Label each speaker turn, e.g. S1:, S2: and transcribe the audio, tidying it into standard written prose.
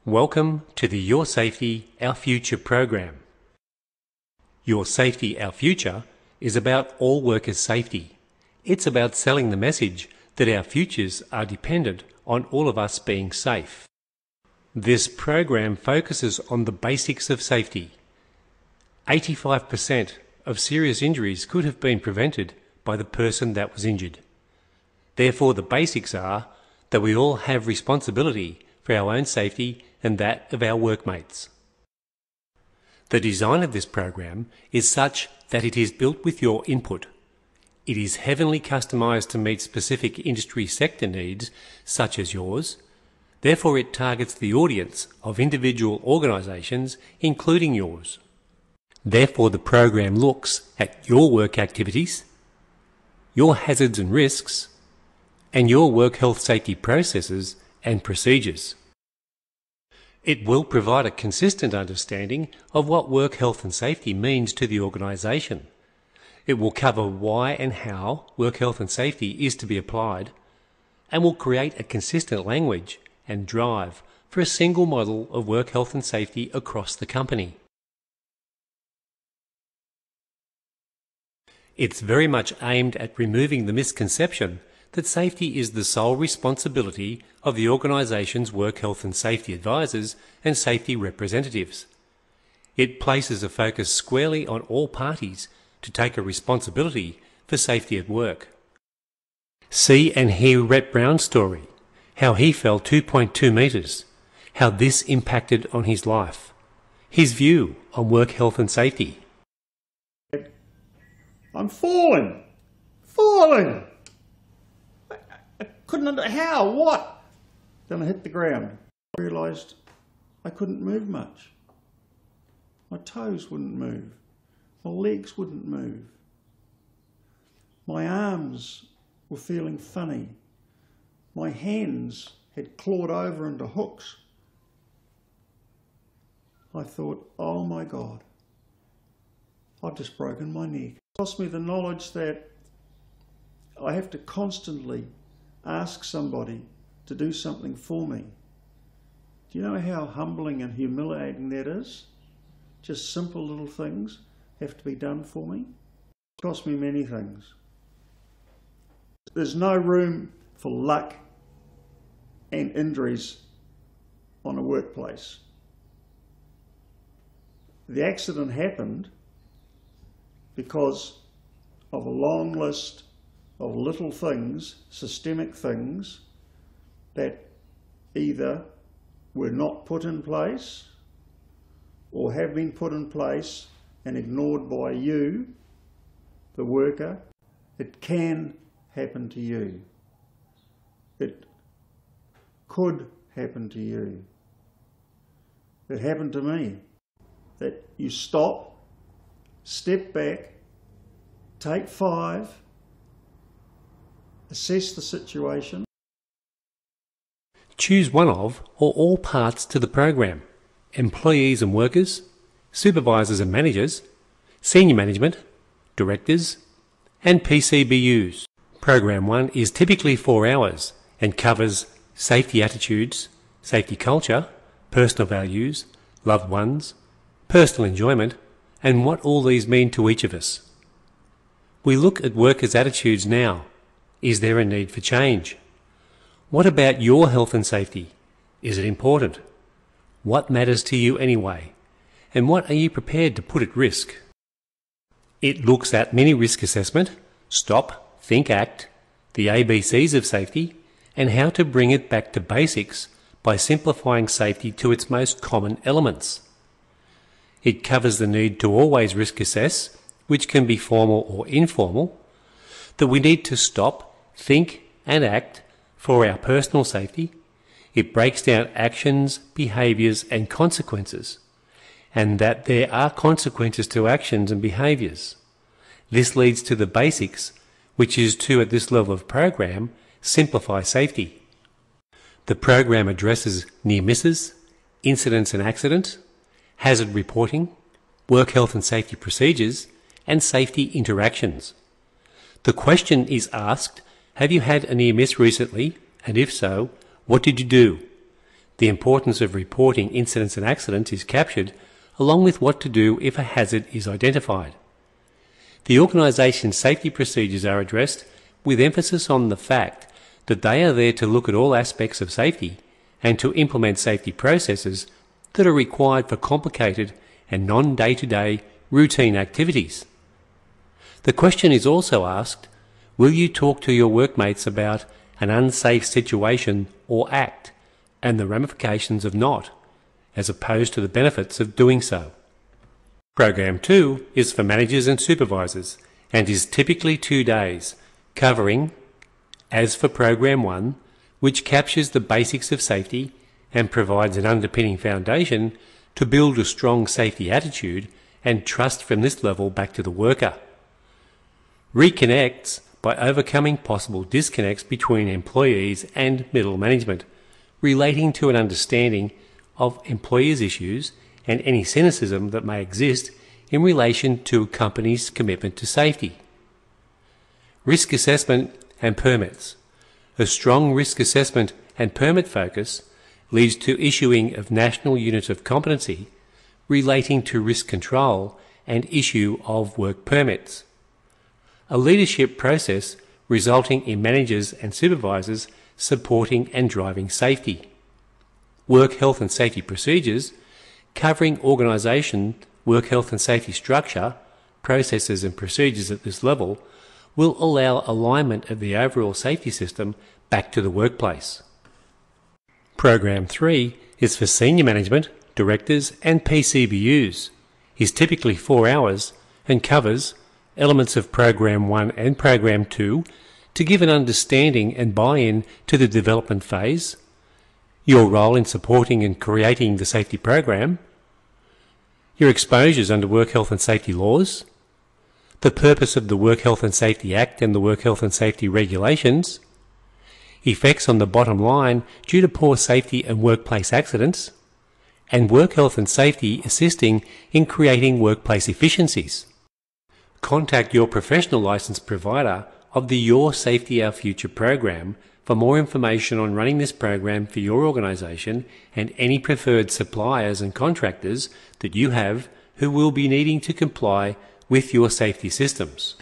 S1: Welcome to the Your Safety, Our Future program. Your Safety, Our Future is about all workers' safety. It's about selling the message that our futures are dependent on all of us being safe. This program focuses on the basics of safety. 85% of serious injuries could have been prevented by the person that was injured. Therefore, the basics are that we all have responsibility for our own safety and that of our workmates. The design of this program is such that it is built with your input. It is heavily customised to meet specific industry sector needs such as yours. Therefore, it targets the audience of individual organisations, including yours. Therefore, the program looks at your work activities, your hazards and risks, and your work health safety processes and procedures. It will provide a consistent understanding of what work health and safety means to the organisation. It will cover why and how work health and safety is to be applied, and will create a consistent language and drive for a single model of work health and safety across the company. It's very much aimed at removing the misconception that safety is the sole responsibility of the organisation's work health and safety advisors and safety representatives. It places a focus squarely on all parties to take a responsibility for safety at work. See and hear Rhett Brown's story, how he fell 2.2 metres, how this impacted on his life, his view on work health and safety.
S2: I'm falling. I couldn't understand how, what? Then I hit the ground. I realised I couldn't move much. My toes wouldn't move. My legs wouldn't move. My arms were feeling funny. My hands had clawed over into hooks. I thought, oh my God, I've just broken my neck. It cost me the knowledge that I have to constantly ask somebody to do something for me. Do you know how humbling and humiliating that is? Just simple little things have to be done for me. It cost me many things. There's no room for luck and injuries on a workplace. The accident happened because of a long list of little things, systemic things, that either were not put in place or have been put in place and ignored by you, the worker. It can happen to you. It could happen to you. It happened to me. That you stop, step back, take 5, assess the situation.
S1: Choose one of or all parts to the program: employees and workers, supervisors and managers, senior management, directors, and PCBUs. Program 1 is typically 4 hours and covers safety attitudes, safety culture, personal values, loved ones, personal enjoyment, and what all these mean to each of us. We look at workers' attitudes now. Is there a need for change? What about your health and safety? Is it important? What matters to you anyway? And what are you prepared to put at risk? It looks at mini risk assessment, stop, think, act, the ABCs of safety, and how to bring it back to basics by simplifying safety to its most common elements. It covers the need to always risk assess, which can be formal or informal, that we need to stop, think and act for our personal safety. It breaks down actions, behaviours and consequences, and that there are consequences to actions and behaviours. This leads to the basics, which is to, at this level of program, simplify safety. The program addresses near misses, incidents and accidents, hazard reporting, work health and safety procedures, and safety interactions. The question is asked, have you had a near miss recently? And if so, what did you do? The importance of reporting incidents and accidents is captured, along with what to do if a hazard is identified. The organisation's safety procedures are addressed with emphasis on the fact that they are there to look at all aspects of safety and to implement safety processes that are required for complicated and non-day-to-day routine activities. The question is also asked, will you talk to your workmates about an unsafe situation or act and the ramifications of not, as opposed to the benefits of doing so? Program 2 is for managers and supervisors and is typically 2 days, covering, as for Program 1, which captures the basics of safety and provides an underpinning foundation to build a strong safety attitude and trust from this level back to the worker. Reconnects by overcoming possible disconnects between employees and middle management, relating to an understanding of employers' issues and any cynicism that may exist in relation to a company's commitment to safety. Risk assessment and permits. A strong risk assessment and permit focus leads to issuing of national units of competency relating to risk control and issue of work permits. A leadership process resulting in managers and supervisors supporting and driving safety. Work health and safety procedures covering organisation, work health and safety structure, processes and procedures at this level will allow alignment of the overall safety system back to the workplace. Program 3 is for senior management, directors and PCBUs, is typically 4 hours and covers elements of Program 1 and Program 2 to give an understanding and buy-in to the development phase, your role in supporting and creating the safety program, your exposures under work health and safety laws, the purpose of the Work Health and Safety Act and the Work Health and Safety Regulations, effects on the bottom line due to poor safety and workplace accidents, and work health and safety assisting in creating workplace efficiencies. Contact your professional licence provider of the Your Safety Our Future program for more information on running this program for your organisation and any preferred suppliers and contractors that you have who will be needing to comply with your safety systems.